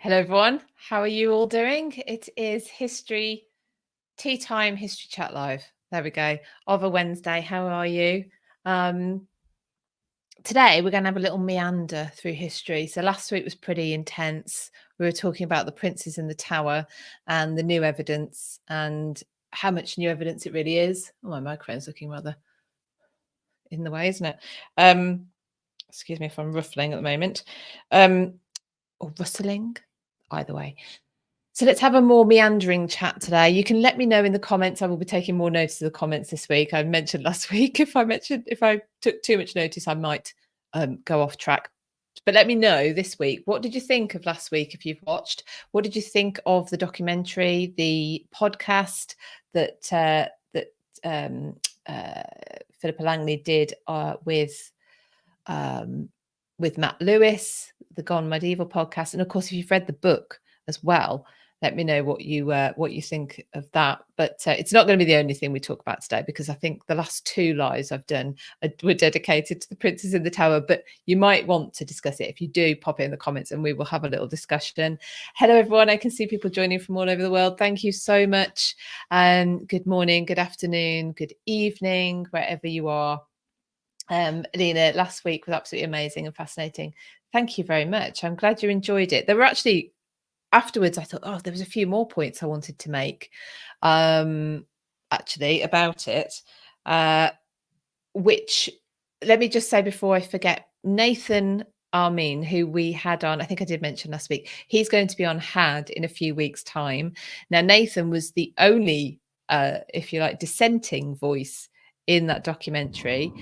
Hello, everyone. How are you all doing? It is History Tea Time, History Chat Live. There we go. Of a Wednesday. How are you? Today, we're going to have a little meander through history. So last week was pretty intense. We were talking about the princes in the tower and the new evidence and how much new evidence it really is. Oh, my microphone's looking rather in the way, isn't it? Excuse me if I'm ruffling at the moment. Or rustling, either way. So let's have a more meandering chat today. You can let me know in the comments. I will be taking more notice of the comments this week. I mentioned last week if I took too much notice, I might go off track. But let me know this week. What did you think of last week if you've watched? What did you think of the documentary, the podcast that Philippa Langley did with Matt Lewis, the Gone Medieval podcast, and of course, if you've read the book as well, let me know what you think of that. But it's not going to be the only thing we talk about today, because I think the last two lives I've done were dedicated to the Princes in the Tower. But you might want to discuss it. If you do, pop it in the comments and we will have a little discussion. Hello, everyone. I can see people joining from all over the world. Thank you so much. Good morning, good afternoon, good evening, wherever you are. Lena, last week was absolutely amazing and fascinating. Thank you very much. I'm glad you enjoyed it. There were actually, afterwards, I thought, there was a few more points I wanted to make actually about it, which, let me just say before I forget, Nathan Armin, who we had on, I think I did mention last week, he's going to be on HAD in a few weeks' time. Now, Nathan was the only, if you like, dissenting voice in that documentary.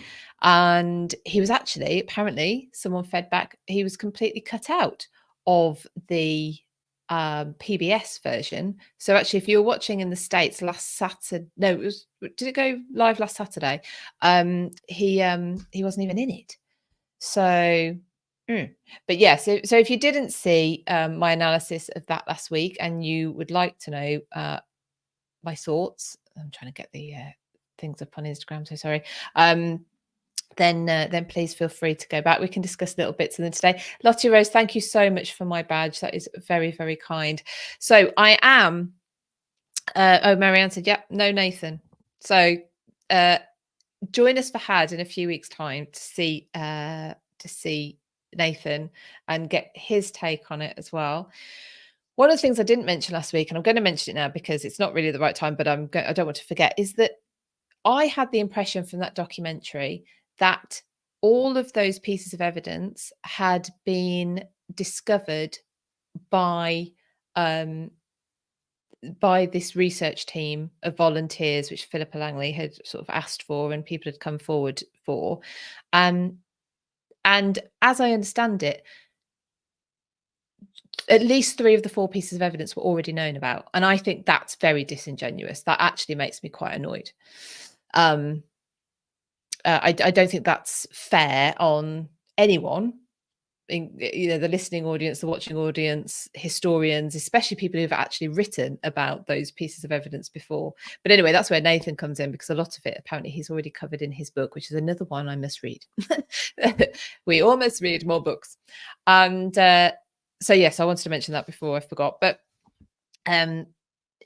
And he was actually, apparently, someone fed back, he was completely cut out of the PBS version. So actually, if you were watching in the States last Saturday, did it go live last Saturday? He wasn't even in it. So, but yeah, so if you didn't see my analysis of that last week and you would like to know my thoughts, I'm trying to get the things up on Instagram, so sorry. Then please feel free to go back. We can discuss little bits of them today. Lottie Rose, thank you so much for my badge. That is very, very kind. So I am, Marianne said, yep, no Nathan. So join us for HAD in a few weeks' time to see Nathan and get his take on it as well. One of the things I didn't mention last week, and I'm going to mention it now because it's not really the right time, but I don't want to forget, is that I had the impression from that documentary that all of those pieces of evidence had been discovered by this research team of volunteers, which Philippa Langley had sort of asked for and people had come forward for. And as I understand it, at least 3 of the 4 pieces of evidence were already known about. And I think that's very disingenuous. That actually makes me quite annoyed. I don't think that's fair on anyone, the listening audience, the watching audience, historians, especially people who've actually written about those pieces of evidence before. But anyway, that's where Nathan comes in, because a lot of it apparently he's already covered in his book, which is another one I must read. We all must read more books. And so yes, I wanted to mention that before I forgot. But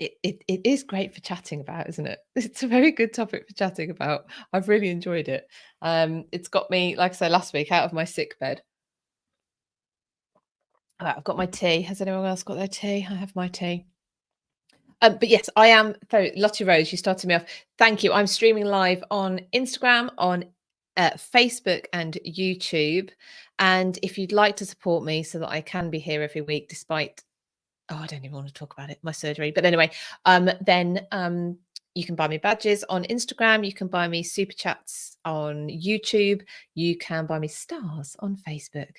it is great for chatting about, isn't it? It's a very good topic for chatting about. I've really enjoyed it. It's got me, like I said last week, out of my sick bed. Right, I've got my tea. Has anyone else got their tea? I have my tea. But yes, I am. Lottie Rose, you started me off. Thank you. I'm streaming live on Instagram, on Facebook and YouTube. And if you'd like to support me so that I can be here every week, despite, I don't even want to talk about it, my surgery. But anyway, then you can buy me badges on Instagram. You can buy me super chats on YouTube. You can buy me stars on Facebook.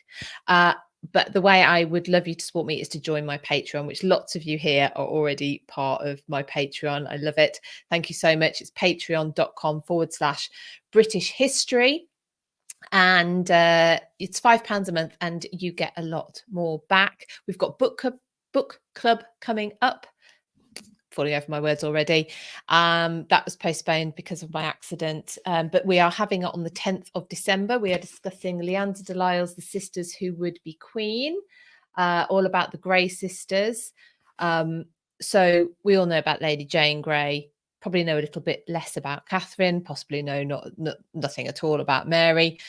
But the way I would love you to support me is to join my Patreon, which lots of you here are already part of my Patreon. I love it. Thank you so much. It's patreon.com/British History. And it's £5 a month and you get a lot more back. We've got book club coming up. Falling over my words already. That was postponed because of my accident, but we are having it on the 10th of December. We are discussing Leander de Lisle's The Sisters Who Would Be Queen. all about the Grey sisters. So we all know about Lady Jane Grey, probably know a little bit less about Catherine, possibly know nothing at all about Mary,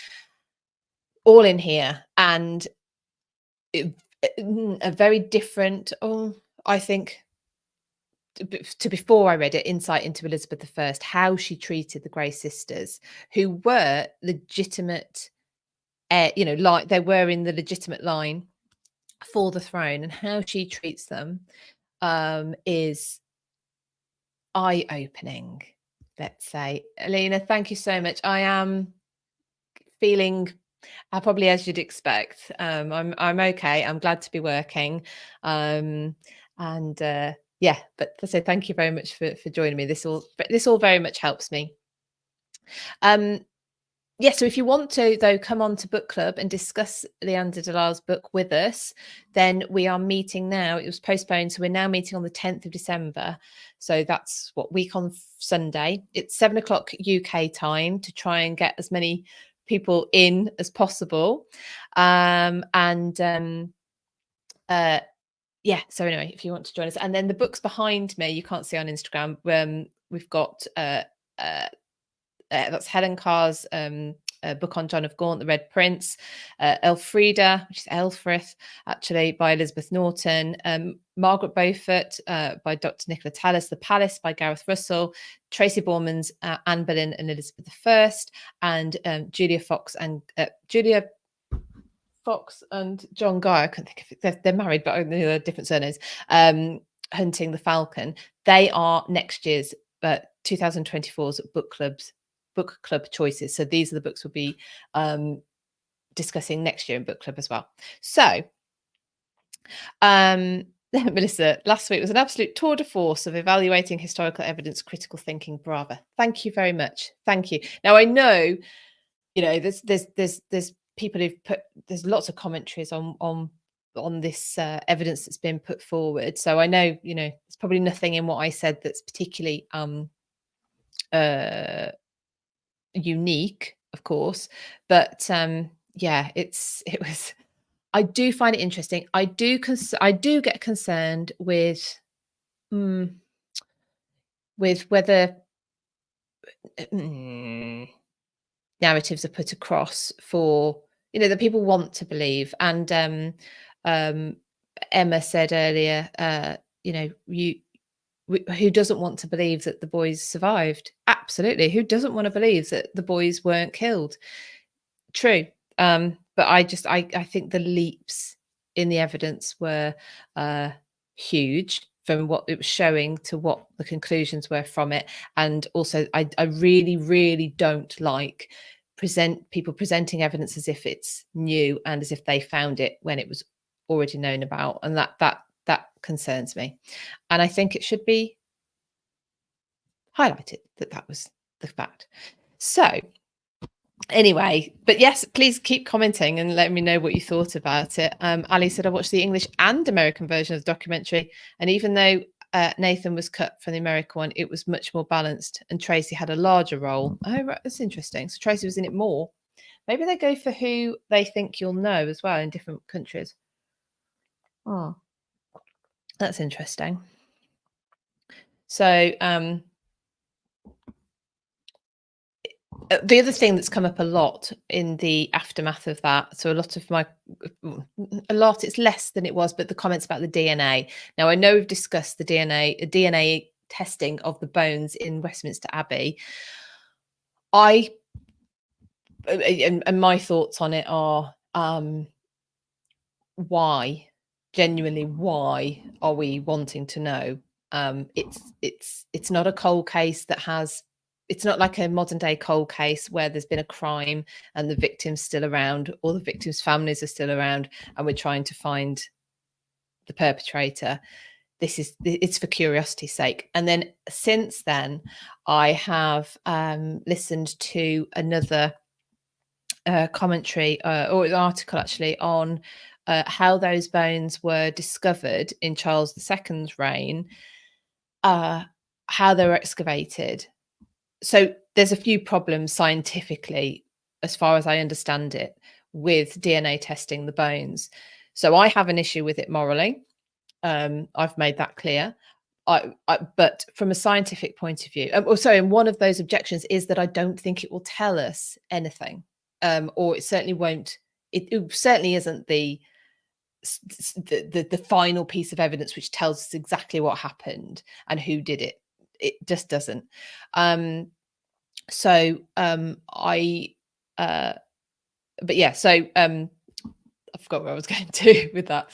all in here. And a very different, I think, to before I read it, insight into Elizabeth I, how she treated the Grey sisters, who were legitimate, like they were in the legitimate line for the throne, and how she treats them is eye-opening, let's say. Alina, thank you so much. I am feeling probably as you'd expect. I'm okay. I'm glad to be working. Yeah, but so thank you very much for joining me. This all very much helps me. Yeah, so if you want to, though, come on to book club and discuss Leander de Lisle's book with us, then we are meeting now. It was postponed, so we're now meeting on the 10th of December. So that's week on Sunday. It's 7 o'clock UK time to try and get as many people in as possible. Yeah, so anyway, if you want to join us. And then the books behind me, you can't see on Instagram. We've got that's Helen Carr's book on John of Gaunt, The Red Prince, Elfrida, which is Elfrith, actually, by Elizabeth Norton, Margaret Beaufort by Dr. Nicola Tallis, The Palace by Gareth Russell, Tracy Borman's Anne Boleyn and Elizabeth I, and Julia Fox and John Guy. I couldn't think of it. They're married, but they're different surnames. Hunting the Falcon. They are next year's 2024's book club choices. So these are the books we'll be discussing next year in book club as well. So Melissa, last week was an absolute tour de force of evaluating historical evidence, critical thinking. Bravo. Thank you very much. Thank you. Now I know, there's people who've there's lots of commentaries on this evidence that's been put forward. So I know, it's probably nothing in what I said that's particularly unique, of course, but yeah, it was. I do find it interesting. I do get concerned with whether narratives are put across for that people want to believe. And Emma said earlier, who doesn't want to believe that the boys survived? Absolutely. Who doesn't want to believe that the boys weren't killed? True. But I think the leaps in the evidence were huge, from what it was showing to what the conclusions were from it. And also I really, really don't like people presenting evidence as if it's new and as if they found it when it was already known about. And that concerns me. And I think it should be highlighted that was the fact. So anyway, but yes, please keep commenting and let me know what you thought about it. Ali said, I watched the English and American version of the documentary, and even though Nathan was cut from the American one, it was much more balanced and Tracy had a larger role. Oh, right, that's interesting. So Tracy was in it more. Maybe they go for who they think you'll know as well in different countries. Oh, that's interesting. So the other thing that's come up a lot in the aftermath of that, so it's less than it was, but the comments about the DNA. Now, I know we've discussed the DNA testing of the bones in Westminster Abbey. And my thoughts on it are, genuinely why are we wanting to know? It's not a cold case it's not like a modern day cold case where there's been a crime and the victim's still around or the victim's families are still around and we're trying to find the perpetrator. It's for curiosity's sake. And then since then, I have listened to another commentary or an article actually on how those bones were discovered in Charles II's reign, how they were excavated. So there's a few problems scientifically, as far as I understand it, with DNA testing the bones. So I have an issue with it morally. I've made that clear. But from a scientific point of view, and one of those objections is that I don't think it will tell us anything, or it certainly won't. It certainly isn't the final piece of evidence which tells us exactly what happened and who did it. It just doesn't. I but yeah, so I forgot where I was going to with that.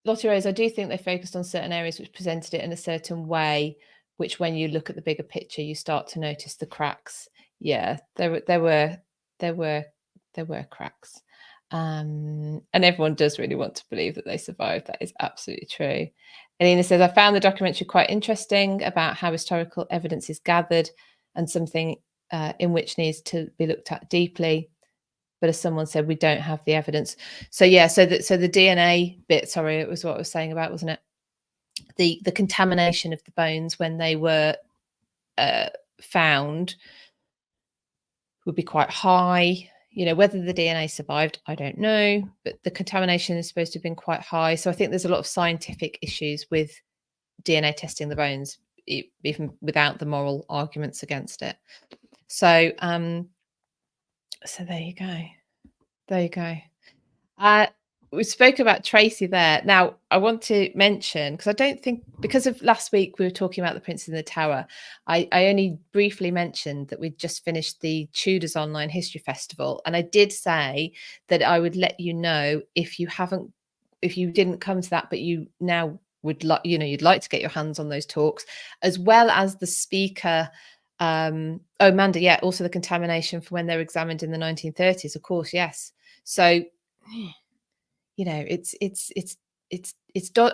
Lottie Rose, I do think they focused on certain areas which presented it in a certain way, which when you look at the bigger picture, you start to notice the cracks. Yeah, there were cracks. And everyone does really want to believe that they survived. That is absolutely true. Alina says, I found the documentary quite interesting about how historical evidence is gathered and something in which needs to be looked at deeply. But as someone said, we don't have the evidence. So yeah, so the DNA bit, sorry, it was what I was saying about, wasn't it? The contamination of the bones when they were found would be quite high. You know, whether the DNA survived, I don't know, but the contamination is supposed to have been quite high. So I think there's a lot of scientific issues with DNA testing the bones, even without the moral arguments against it. So so there you go. There you go. We spoke about Tracy there. Now, I want to mention, because I don't think, because of last week we were talking about the Prince in the Tower, I only briefly mentioned that we'd just finished the Tudors Online History Festival. And I did say that I would let you know if you didn't come to that, but you now would like, you'd like to get your hands on those talks, as well as the speaker. Amanda, yeah, also the contamination for when they're examined in the 1930s, of course, yes. So, it's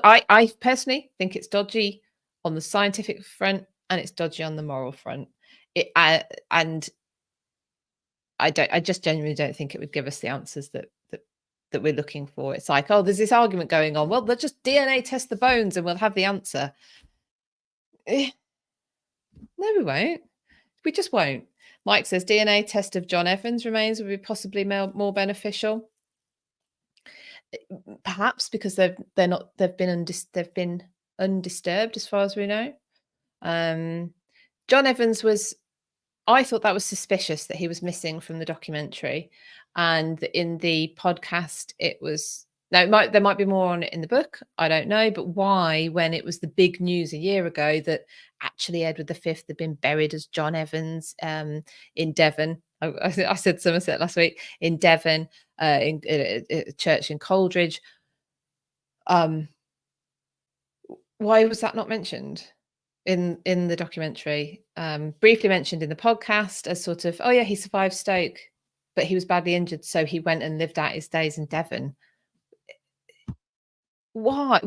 I personally think it's dodgy on the scientific front and it's dodgy on the moral front. And I just genuinely don't think it would give us the answers that we're looking for. It's like, oh, there's this argument going on. Well, they'll just DNA test the bones and we'll have the answer. No, we won't. We just won't. Mike says DNA test of John Evans' remains would be possibly more beneficial. Perhaps because they've been undisturbed as far as we know. John Evans I thought that was suspicious that he was missing from the documentary, and in the podcast there might be more on it in the book, I don't know, but why, when it was the big news a year ago that actually Edward V had been buried as John Evans in Devon. I said Somerset last week, in Devon, in a church in Coldridge. Why was that not mentioned in the documentary? Briefly mentioned in the podcast as sort of, oh yeah, he survived Stoke, but he was badly injured, so he went and lived out his days in Devon. Why?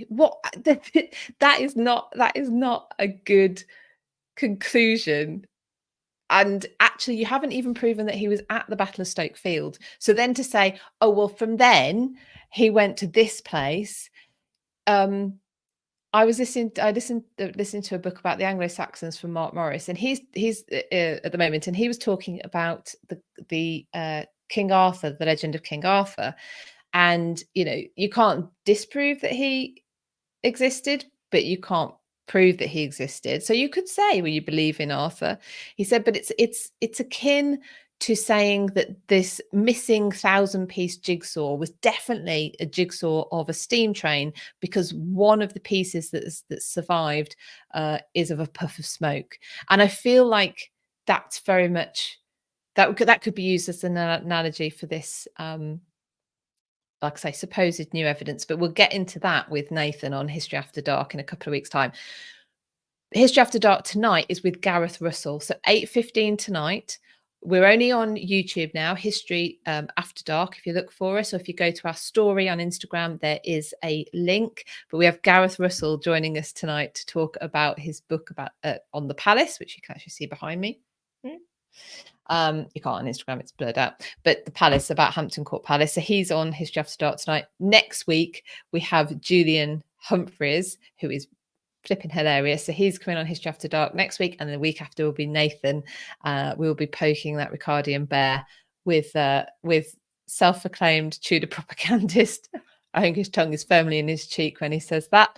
What? That is not a good conclusion. And actually, you haven't even proven that he was at the Battle of Stoke Field. So then to say, oh well, from then he went to this place. I listened to a book about the Anglo-Saxons from Mark Morris, and he's at the moment, and he was talking about the King Arthur, the legend of King Arthur, and you can't disprove that he existed, but you can't prove that he existed. So you could say, well, you believe in Arthur. He said, but it's akin to saying that this missing 1,000-piece jigsaw was definitely a jigsaw of a steam train because one of the pieces that survived is of a puff of smoke. And I feel like that's very much that could be used as an analogy for this like I say, supposed new evidence, but we'll get into that with Nathan on History After Dark in a couple of weeks' time. History After Dark tonight is with Gareth Russell. So 8:15 tonight. We're only on YouTube now, History After Dark, if you look for us. So if you go to our story on Instagram, there is a link. But we have Gareth Russell joining us tonight to talk about his book about on the palace, which you can actually see behind me. You can't on Instagram, it's blurred out, but the palace, about Hampton Court Palace. So he's on History After Dark tonight. Next week we have Julian Humphreys, who is flipping hilarious. So he's coming on History After Dark next week, and the week after will be Nathan. We will be poking that Ricardian bear with self-proclaimed Tudor propagandist. I think his tongue is firmly in his cheek when he says that.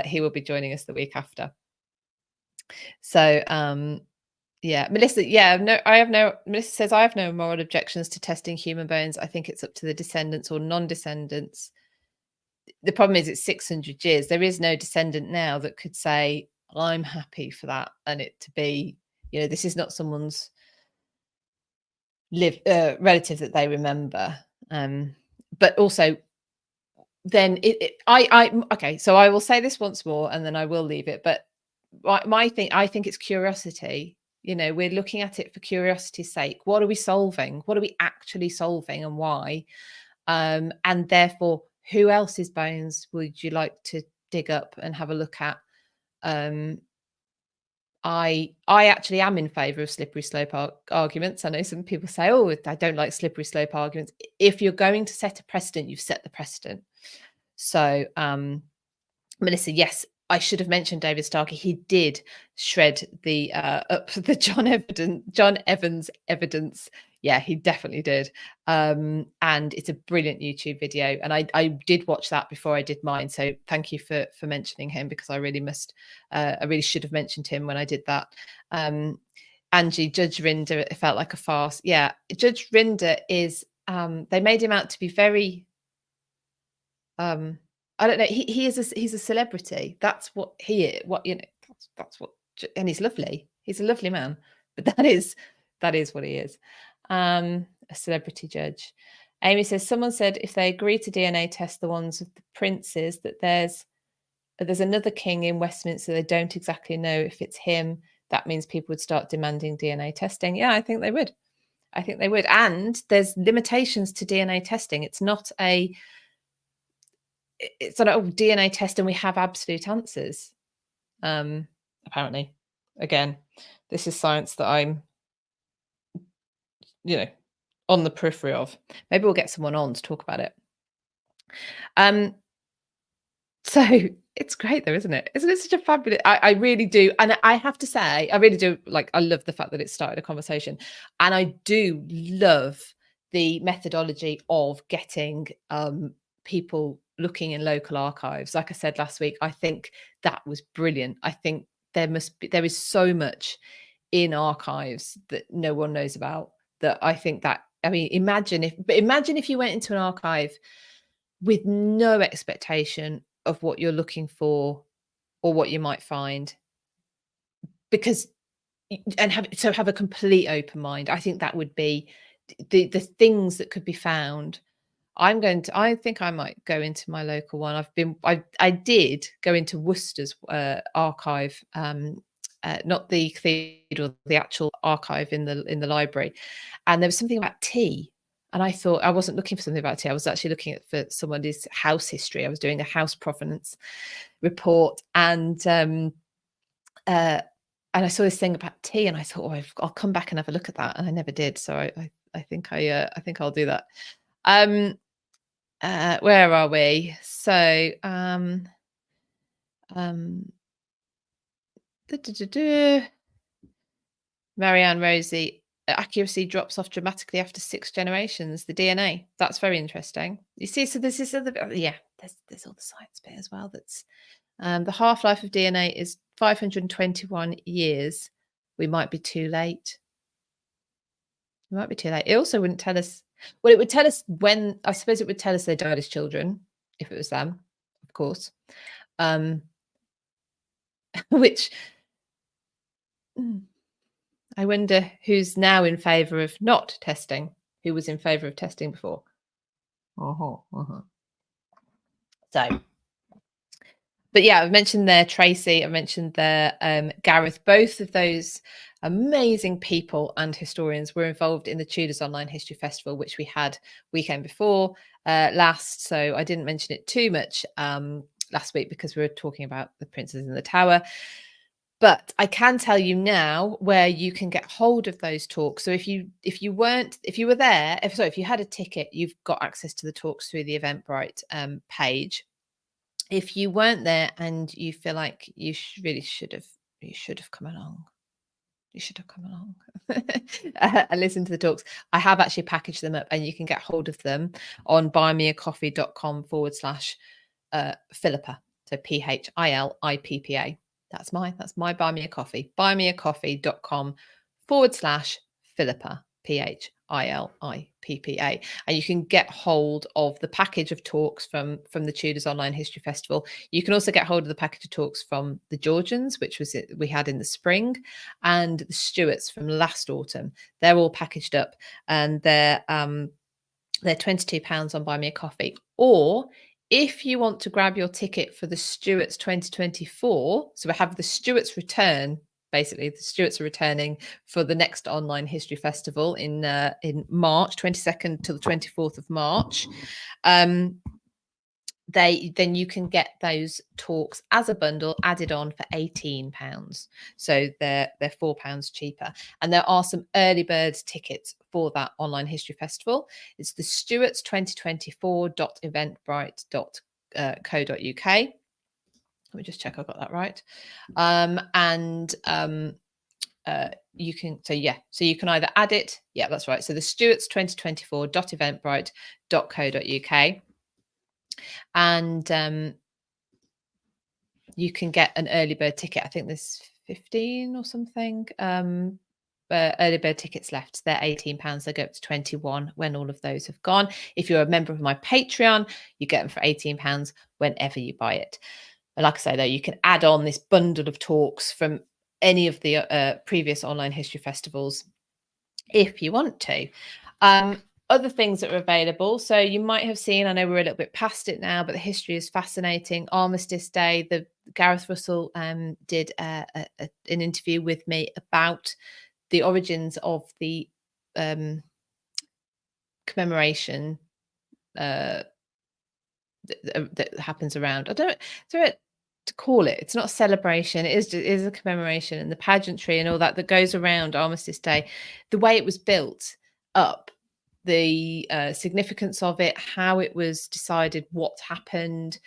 He will be joining us the week after. So, yeah, Melissa. Yeah, no, I have no. Melissa says I have no moral objections to testing human bones. I think it's up to the descendants or non-descendants. The problem is it's 600 years. There is no descendant now that could say I'm happy for that, and it to be, this is not someone's relative that they remember. But also, then okay. So I will say this once more, and then I will leave it. But my thing, I think it's curiosity. We're looking at it for curiosity's sake. What are we solving? What are we actually solving, and why? And therefore, who else's bones would you like to dig up and have a look at? I actually am in favour of slippery slope arguments. I know some people say, "Oh, I don't like slippery slope arguments." If you're going to set a precedent, you've set the precedent. So, Melissa, yes, I should have mentioned David Starkey. He did shred the up the John Evans evidence. Yeah, he definitely did. And it's a brilliant YouTube video. And I did watch that before I did mine. So thank you for mentioning him, because I really should have mentioned him when I did that. Angie, Judge Rinder, it felt like a farce. Yeah, Judge Rinder is they made him out to be very I don't know. He's a celebrity. That's what he is. That's what, and he's lovely. He's a lovely man. But that is what he is. A celebrity judge. Amy says someone said if they agree to DNA test the ones of the princes, that there's another king in Westminster. They don't exactly know if it's him. That means people would start demanding DNA testing. Yeah, I think they would. And there's limitations to DNA testing. It's not a DNA test and we have absolute answers. Apparently, again, this is science that I'm, on the periphery of. Maybe we'll get someone on to talk about it. So it's great though, isn't it? Isn't it such a fabulous? I really do, and I have to say, I really do. Like, I love the fact that it started a conversation, and I do love the methodology of getting people looking in local archives. Like I said last week, I think that was brilliant. I think there is so much in archives that no one knows about, that I think that, I mean, imagine if you went into an archive with no expectation of what you're looking for or what you might find, because have a complete open mind. I think that would be the things that could be found. I think I might go into my local one. I did go into Worcester's archive, not the cathedral, the actual archive in the library, and there was something about tea. And I thought, I wasn't looking for something about tea. I was actually looking for somebody's house history. I was doing a house provenance report, and I saw this thing about tea, and I thought, I'll come back and have a look at that, and I never did. So I think I'll do that. Where are we? So Marianne Rosie, accuracy drops off dramatically after 6 generations. The DNA, that's very interesting. You see, so this is there's all the science bit as well. That's the half-life of DNA is 521 years. We might be too late. It also wouldn't tell us. Well, it would tell us when. I suppose it would tell us they died as children, if it was them, of course. Which I wonder who's now in favour of not testing. Who was in favour of testing before? So, but yeah, I've mentioned there Tracy. I mentioned there Gareth. Both of those amazing people and historians were involved in the Tudors Online History Festival, which we had weekend before last. So I didn't mention it too much last week because we were talking about the Princes in the Tower. But I can tell you now where you can get hold of those talks. So if you were there, if you had a ticket, you've got access to the talks through the Eventbrite page. If you weren't there and you feel like you should have come along, you should have come along and listen to the talks. I have actually packaged them up, and you can get hold of them on buymeacoffee.com/Philippa. So Philippa. That's my buy me a coffee. buymeacoffee.com/Philippa. Philippa. And you can get hold of the package of talks from the Tudors Online History Festival. You can also get hold of the package of talks from the Georgians, which was we had in the spring, and the Stuarts from last autumn. They're all packaged up, and they're £22 on Buy Me a Coffee. Or if you want to grab your ticket for the Stuarts 2024, so we have the Stuarts return. Basically, the Stuarts are returning for the next online history festival in March, 22nd to the 24th of March. Then you can get those talks as a bundle added on for £18. So they're £4 cheaper. And there are some early bird tickets for that online history festival. It's the Stuarts 2024.eventbrite.co.uk. Let me just check I got that right. You can, so you can either add it. Yeah, that's right. So the Stuarts 2024.eventbrite.co.uk. And you can get an early bird ticket. I think there's 15 or something early bird tickets left. They're £18. They go up to 21 when all of those have gone. If you're a member of my Patreon, you get them for £18 whenever you buy it. But like I say, though, you can add on this bundle of talks from any of the previous online history festivals if you want to. Other things that are available. So you might have seen, I know we're a little bit past it now, but the history is fascinating. Armistice Day, the Gareth Russell did an interview with me about the origins of the commemoration that happens around. I don't know to call it. It's not a celebration. It is a commemoration, and the pageantry and all that goes around Armistice Day, the way it was built up, the significance of it, how it was decided, what happened.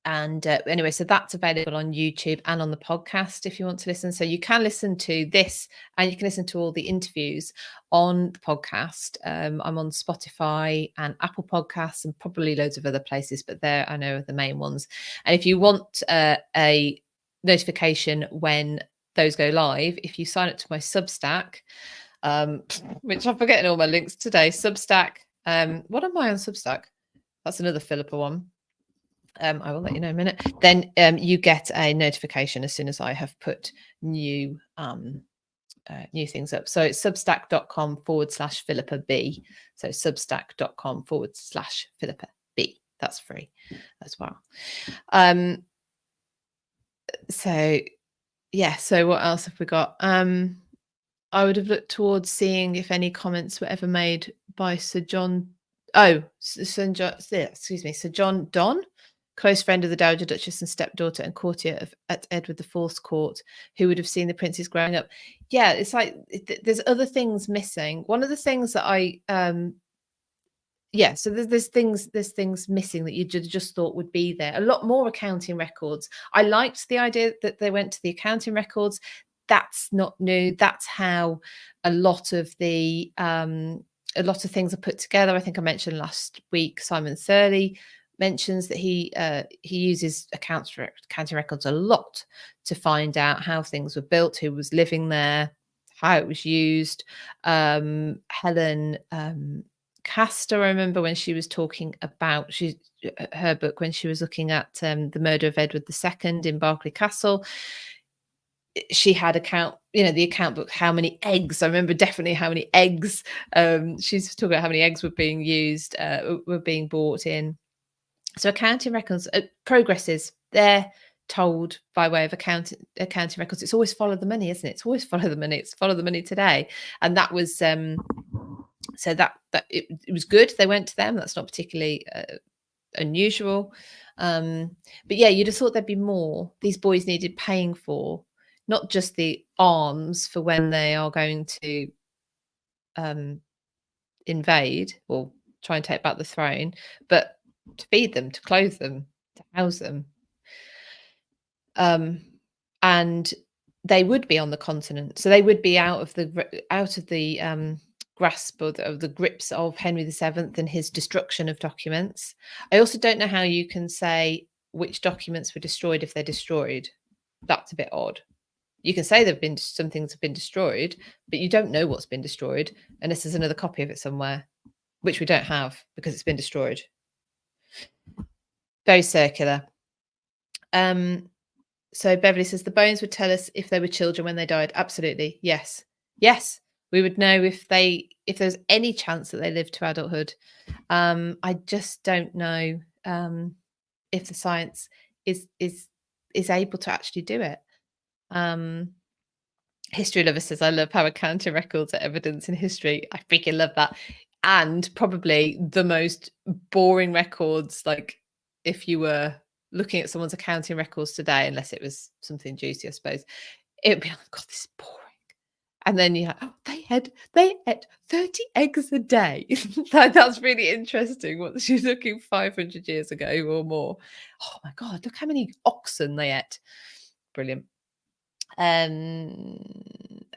Anyway, so that's available on YouTube and on the podcast if you want to listen. So you can listen to this, and you can listen to all the interviews on the podcast. I'm on Spotify and Apple Podcasts and probably loads of other places, but there I know are the main ones. And if you want a notification when those go live, if you sign up to my Substack, which I'm forgetting all my links today, Substack. What am I on Substack? That's another Philippa one. I will let you know in a minute. Then you get a notification as soon as I have put new things up. So it's substack.com/Philippa B. So substack.com/Philippa B. That's free as well. So what else have we got? I would have looked towards seeing if any comments were ever made by Sir John Donne, close friend of the Dowager Duchess and stepdaughter and courtier at Edward IV's court, who would have seen the princes growing up. Yeah, it's like there's other things missing. One of the things that so there's things missing that you just thought would be there. A lot more accounting records. I liked the idea that they went to the accounting records. That's not new. That's how a lot of things are put together. I think I mentioned last week, Simon Thurley mentions that he uses accounting records a lot to find out how things were built, who was living there, how it was used. Helen Castor, I remember when she was talking about her book when she was looking at the murder of Edward II in Berkeley Castle. She had the account book, how many eggs. I remember definitely how many eggs. She's talking about how many eggs were being used, were being bought in. So accounting records, progresses, they're told by way of accounting records. It's always follow the money, isn't it? It's always follow the money. It's follow the money today. And that was so that it was good. They went to them. That's not particularly unusual. But yeah, you'd have thought there'd be more. These boys needed paying for, not just the arms for when they are going to invade or try and take back the throne, but to feed them, to clothe them, to house them. And they would be on the continent. So they would be out of the grasp of the grips of Henry VII and his destruction of documents. I also don't know how you can say which documents were destroyed if they're destroyed. That's a bit odd. You can say some things have been destroyed, but you don't know what's been destroyed unless there's another copy of it somewhere, which we don't have because it's been destroyed. Very circular. So Beverly says the bones would tell us if they were children when they died. Absolutely. Yes. Yes. We would know if there's any chance that they lived to adulthood. I just don't know if the science is able to actually do it. History Lover says, I love how accounting records are evidence in history. I freaking love that. And probably the most boring records, like if you were looking at someone's accounting records today, unless it was something juicy, I suppose, it would be like, God, this is boring. And then you oh, they ate 30 eggs a day. That's really interesting. What she's looking 500 years ago or more. Oh my God, look how many oxen they ate. Brilliant.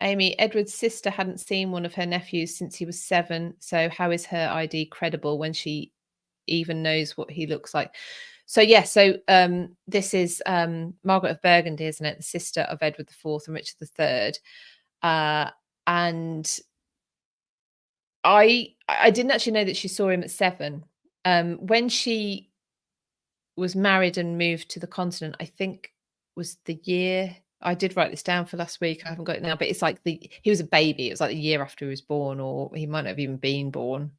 Amy, Edward's sister hadn't seen one of her nephews since he was 7. So how is her ID credible when she even knows what he looks like? So yes, this is Margaret of Burgundy, isn't it? The sister of Edward IV and Richard III. And I didn't actually know that she saw him at 7. When she was married and moved to the continent, I think was the year. I did write this down for last week. I haven't got it now, but it's like he was a baby. It was like the year after he was born, or he might not have even been born.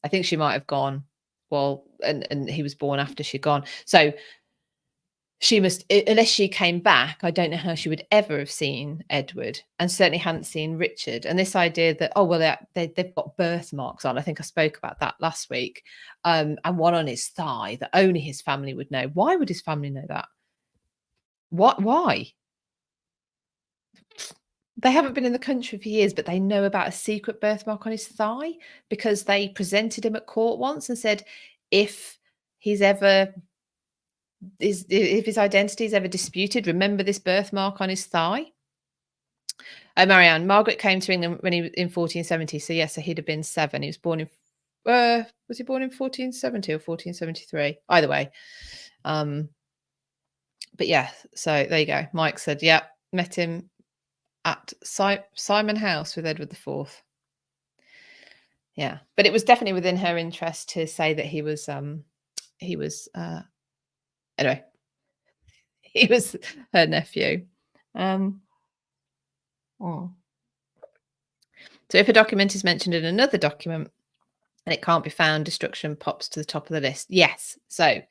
I think she might have gone. Well, and he was born after she'd gone. So she must, unless she came back, I don't know how she would ever have seen Edward, and certainly hadn't seen Richard. And this idea that, oh, well, they've got birthmarks on. I think I spoke about that last week. And one on his thigh that only his family would know. Why would his family know that? What? Why? They haven't been in the country for years, but they know about a secret birthmark on his thigh because they presented him at court once and said, if he's ever if his identity is ever disputed, remember this birthmark on his thigh. Marianne, Margaret came to England when he was in 1470. So yes, so he'd have been 7. He was born in was he born in 1470 or 1473? Either way. But yeah, so there you go. Mike said, yeah, met him at Simon House with Edward IV. Yeah, but it was definitely within her interest to say that he was anyway, he was her nephew. So if a document is mentioned in another document and it can't be found, destruction pops to the top of the list. Yes. So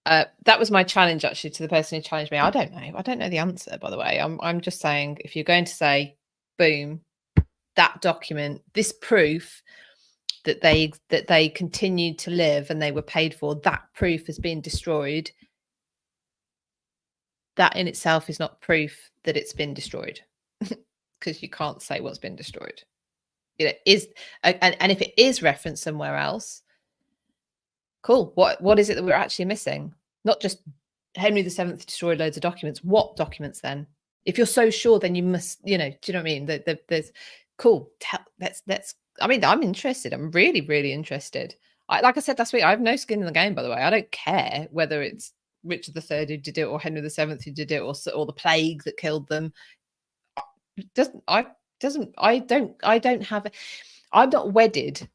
that was my challenge actually to the person who challenged me. I don't know. I don't know the answer, by the way. I'm just saying, if you're going to say, boom, that document, this proof that they continued to live and they were paid for, that proof has been destroyed. That in itself is not proof that it's been destroyed, because you can't say what's been destroyed. Is and if it is referenced somewhere else, cool. What is it that we're actually missing? Not just Henry VII destroyed loads of documents. What documents then? If you're so sure, then you must, do you know what I mean? There's cool. Let's. I mean, I'm interested. I'm really, really interested. Like I said last week, I have no skin in the game. By the way, I don't care whether it's Richard III who did it or Henry VII who did it, or the plague that killed them. I'm not wedded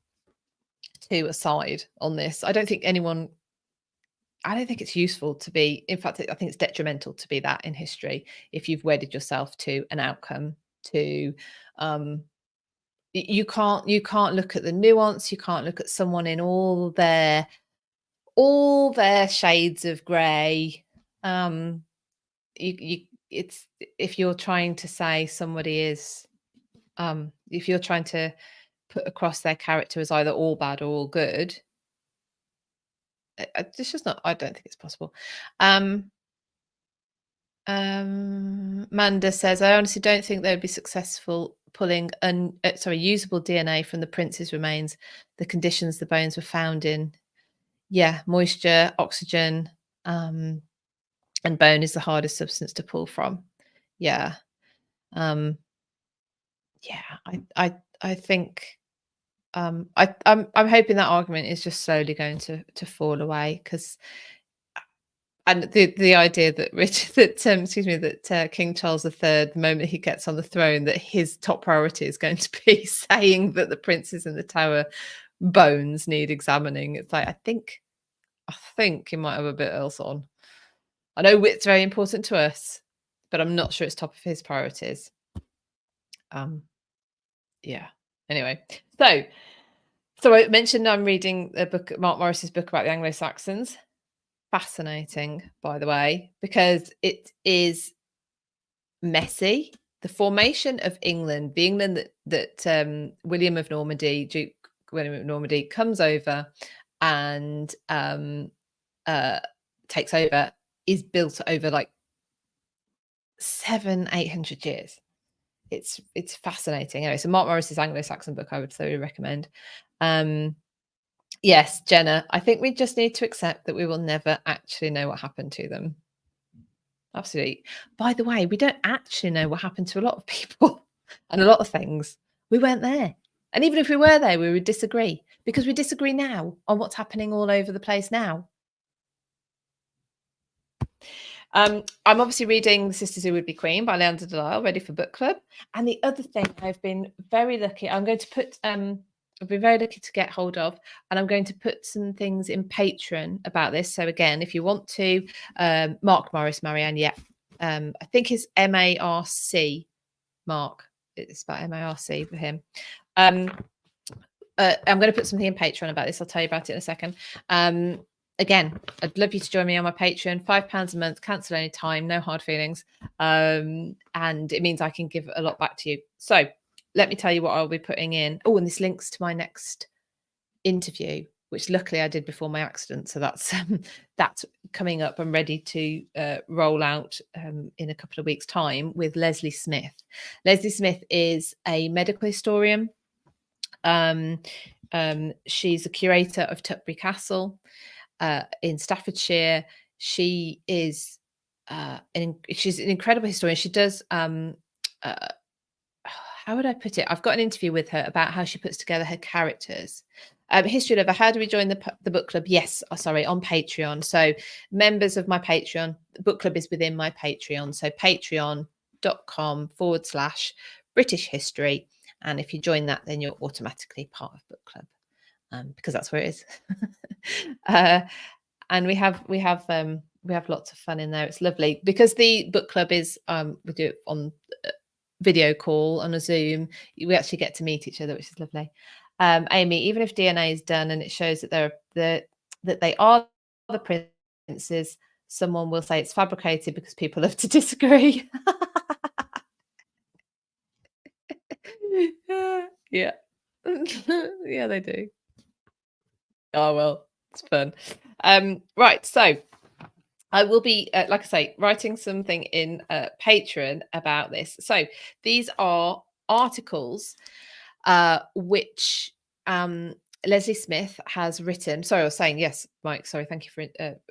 to a side on this. I don't think it's useful to be. In fact, I think it's detrimental to be that in history. If you've wedded yourself to an outcome, to you can't look at the nuance. You can't look at someone in all their shades of grey. It's if you're trying to say somebody is, if you're trying to put across their character as either all bad or all good, it's just not. I don't think it's possible. Manda says, I honestly don't think they would be successful pulling usable DNA from the prince's remains. The conditions the bones were found in, moisture, oxygen, and bone is the hardest substance to pull from. Yeah. Um, yeah, I think I'm hoping that argument is just slowly going to fall away because and the idea that Richard that excuse me that King Charles III, the moment he gets on the throne, that his top priority is going to be saying that the princes in the Tower bones need examining. It's like I think he might have a bit else on. I know it's very important to us, but I'm not sure it's top of his priorities. Um, yeah. Anyway, so I mentioned I'm reading a book, Mark Morris's book about the Anglo-Saxons. Fascinating, by the way, because it is messy. The formation of England, the England that William of Normandy, Duke William of Normandy, comes over and uh, takes over, is built over like 700-800 years. It's fascinating. Anyway, so Mark Morris's Anglo-Saxon book I would thoroughly recommend. Yes, Jenna, I think we just need to accept that we will never actually know what happened to them. Absolutely. By the way, we don't actually know what happened to a lot of people and a lot of things. We weren't there. And even if we were there, we would disagree because we disagree now on what's happening all over the place now. I'm obviously reading The Sisters Who Would Be Queen by Leander Delisle, ready for book club. And the other thing I've been very lucky, I'm going to put, I've been very lucky to get hold of, and I'm going to put some things in Patreon about this. So again, if you want to, Mark Morris, Marianne, yeah. I think it's MARC, Mark. It's about MARC for him. I'm going to put something in Patreon about this. I'll tell you about it in a second. Again, I'd love you to join me on my Patreon. £5 a month, cancel any time, no hard feelings. And it means I can give a lot back to you. So let me tell you what I'll be putting in. Oh, and this links to my next interview, which luckily I did before my accident. So that's coming up. I'm ready to roll out in a couple of weeks' time with Leslie Smith. Leslie Smith is a medical historian. She's a curator of Tutbury Castle in Staffordshire. She is she's an incredible historian. She does how would I put it? I've got an interview with her about how she puts together her characters. History Lover, how do we join the book club? Yes, sorry, on Patreon. So members of my Patreon, the book club is within my Patreon. So patreon.com/British History. And if you join that, then you're automatically part of book club because that's where it is. And we have lots of fun in there. It's lovely because the book club is we do it on video call on a Zoom. We actually get to meet each other, which is lovely. Amy, even if DNA is done and it shows that they are the princes, someone will say it's fabricated because people love to disagree. Yeah. Yeah, they do. Oh well, it's fun. Right, so I will be, like I say, writing something in Patreon about this. So these are articles which Leslie Smith has written. Sorry, I was saying, yes, Mike, sorry, thank you for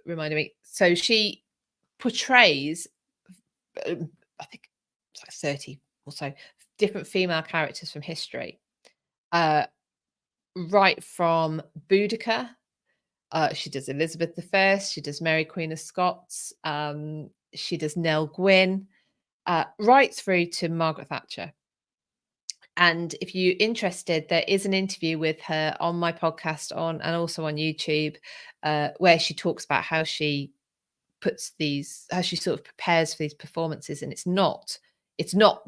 reminding me. So she portrays, I think it's like 30 or so different female characters from history, right from Boudica. She does Elizabeth I. She does Mary Queen of Scots. She does Nell Gwyn, right through to Margaret Thatcher. And if you're interested, there is an interview with her on my podcast and also on YouTube, where she talks about how she how she sort of prepares for these performances. And it's not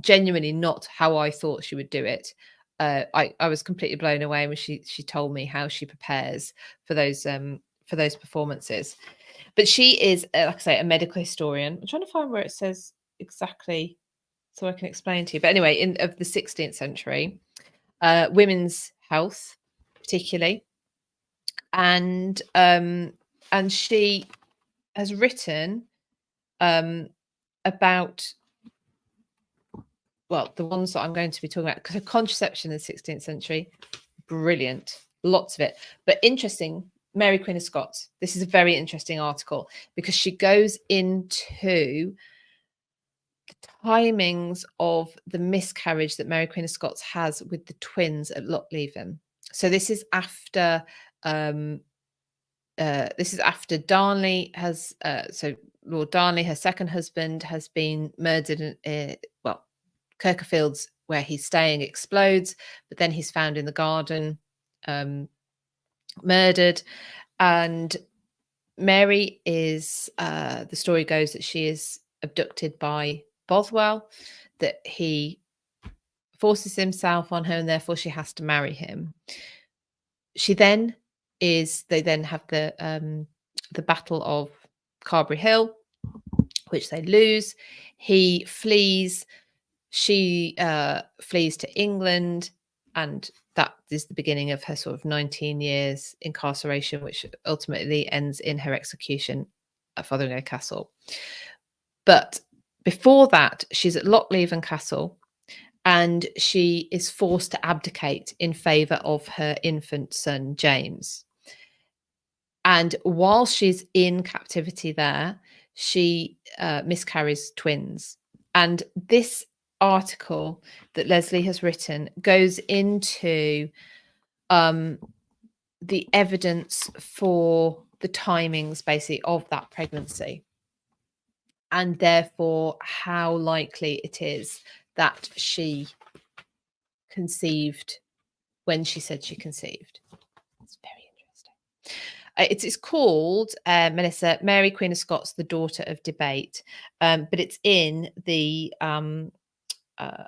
genuinely not how I thought she would do it. I was completely blown away when she told me how she prepares for those performances. But she is, like I say, a medical historian. I'm trying to find where it says exactly so I can explain to you. But anyway, of the 16th century, women's health particularly, and she has written about, well, the ones that I'm going to be talking about, because contraception in the 16th century, brilliant, lots of it. But interesting, Mary Queen of Scots. This is a very interesting article because she goes into timings of the miscarriage that Mary Queen of Scots has with the twins at Lochleven. So this is after Darnley has so Lord Darnley, her second husband, has been murdered in well, Kirkerfields, where he's staying, explodes, but then he's found in the garden, murdered. And Mary is, the story goes that she is abducted by Bothwell, that he forces himself on her and therefore she has to marry him. They then have the Battle of Carberry Hill, which they lose. He flees. She flees to England, and that is the beginning of her sort of 19 years incarceration, which ultimately ends in her execution at Fotheringhay Castle. But before that, she's at Lochleven Castle, and she is forced to abdicate in favour of her infant son, James. And while she's in captivity there, she miscarries twins. And this article that Leslie has written goes into the evidence for the timings, basically, of that pregnancy, and therefore how likely it is that she conceived when she said she conceived. It's very interesting. It's called, Melissa, Mary Queen of Scots, the Daughter of Debate, but it's in the I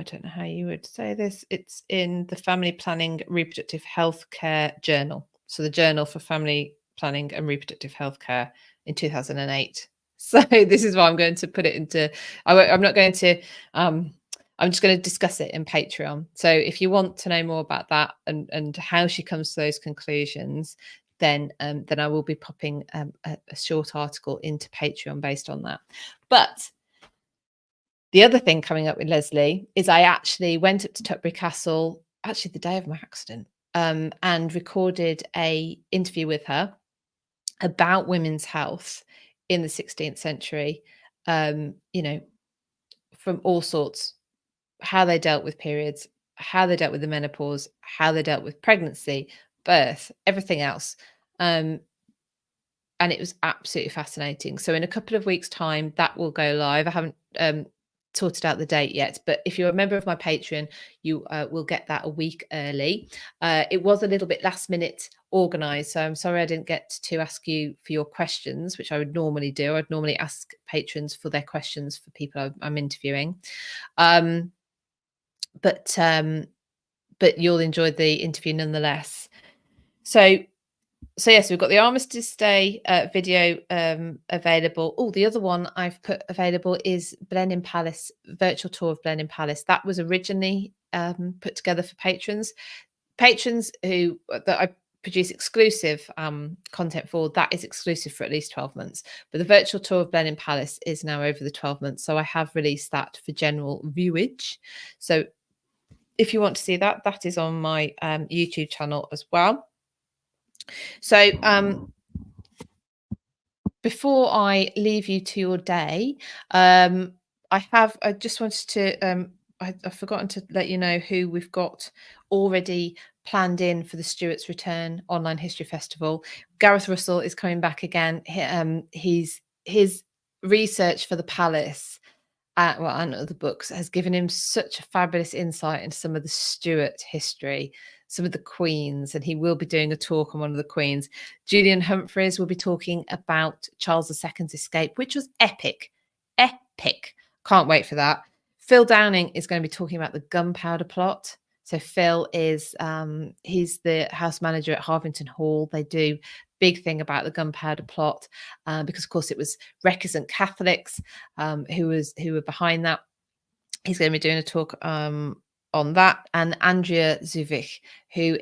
don't know how you would say this. It's in the Family Planning Reproductive Health Care Journal. So the Journal for Family Planning and Reproductive Health Care in 2008. So this is why I'm going to put it into, I'm not going to, I'm just going to discuss it in Patreon. So if you want to know more about that and how she comes to those conclusions, then I will be popping a short article into Patreon based on that. But the other thing coming up with Leslie is I actually went up to Tutbury Castle, actually the day of my accident, and recorded an interview with her about women's health in the 16th century, you know, from all sorts, how they dealt with periods, how they dealt with the menopause, how they dealt with pregnancy, birth, everything else. And it was absolutely fascinating. So in a couple of weeks' time, that will go live. I haven't sorted out the date yet, but if you're a member of my Patreon, you will get that a week early. It was a little bit last minute organized, so I'm sorry I didn't get to ask you for your questions, which I would normally do. I'd normally ask patrons for their questions for people I'm interviewing, but you'll enjoy the interview nonetheless. So yes, we've got the Armistice Day video available. Oh, the other one I've put available is Blenheim Palace, virtual tour of Blenheim Palace. That was originally put together for patrons who that I produce exclusive content for. That is exclusive for at least 12 months. But the virtual tour of Blenheim Palace is now over the 12 months. So I have released that for general viewage. So if you want to see that, that is on my YouTube channel as well. So before I leave you to your day, I just wanted to, I've forgotten to let you know who we've got already planned in for the Stuart's Return Online History Festival. Gareth Russell is coming back again. His research for the Palace and other books has given him such a fabulous insight into some of the Stuart history, some of the queens, and he will be doing a talk on one of the queens. Julian Humphreys will be talking about Charles II's escape, which was epic. Can't wait for that. Phil Downing is going to be talking about the Gunpowder Plot. So Phil is he's the house manager at Harvington Hall. They do big thing about the Gunpowder Plot because of course it was recusant Catholics who were behind that. He's going to be doing a talk on that, and Andrea Zuvich, who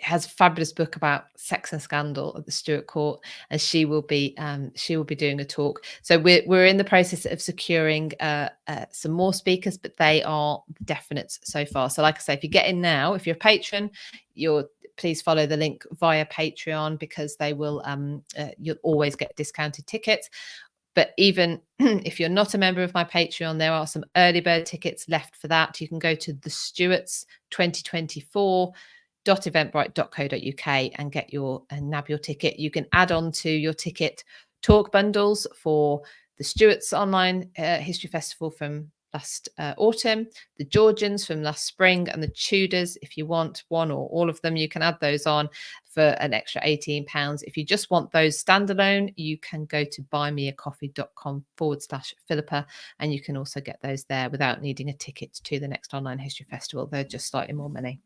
has a fabulous book about sex and scandal at the Stuart Court, and she will be doing a talk. So we're in the process of securing some more speakers, but they are definite so far. So like I say, if you get in now, if you're a patron, please follow the link via Patreon, because they will you'll always get discounted tickets. But even if you're not a member of my Patreon, there are some early bird tickets left for that. You can go to the Stewarts 2024.eventbrite.co.uk and get your and nab your ticket. You can add on to your ticket talk bundles for the Stewarts Online History Festival from last autumn, the Georgians from last spring, and the Tudors. If you want one or all of them, you can add those on for an extra £18. If you just want those standalone, you can go to buymeacoffee.com/Philippa, and you can also get those there without needing a ticket to the next online history festival. They're just slightly more money.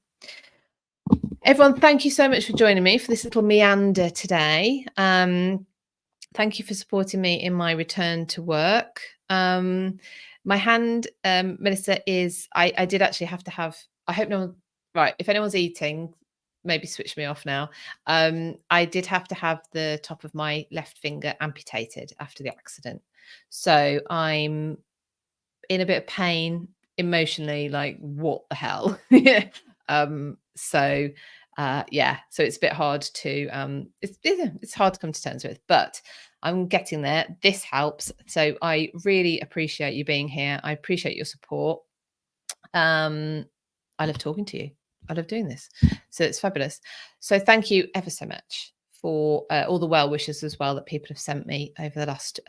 Everyone, thank you so much for joining me for this little meander today. Thank you for supporting me in my return to work. My hand, Melissa, is I did actually have to have, I hope no one, right, if anyone's eating, maybe switch me off now. I did have to have the top of my left finger amputated after the accident. So I'm in a bit of pain emotionally, like what the hell? So yeah, so it's a bit hard to it's hard to come to terms with, but I'm getting there. This helps. So I really appreciate you being here. I appreciate your support. I love talking to you. I love doing this. So it's fabulous. So thank you ever so much for all the well wishes as well that people have sent me over the last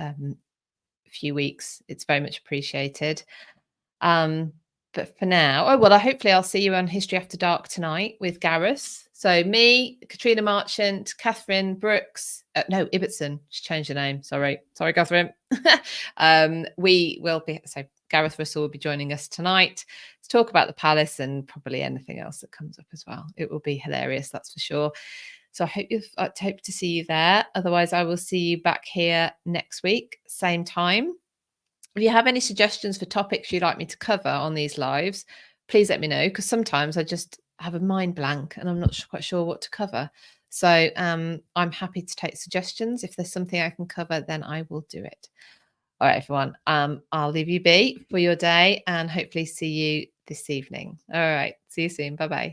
few weeks. It's very much appreciated. But for now, oh well, hopefully I'll see you on History After Dark tonight with Gareth. So me, Katrina Marchant, Catherine Brooks, no, Ibbotson. She's changed her name. Sorry, Catherine. We will be, so Gareth Russell will be joining us tonight to talk about the palace and probably anything else that comes up as well. It will be hilarious, that's for sure. So I hope to see you there. Otherwise, I will see you back here next week, same time. If you have any suggestions for topics you'd like me to cover on these lives, please let me know, because sometimes I just have a mind blank and I'm not quite sure what to cover. So I'm happy to take suggestions. If there's something I can cover, then I will do it. All right, everyone. I'll leave you be for your day and hopefully see you this evening. All right. See you soon. Bye-bye.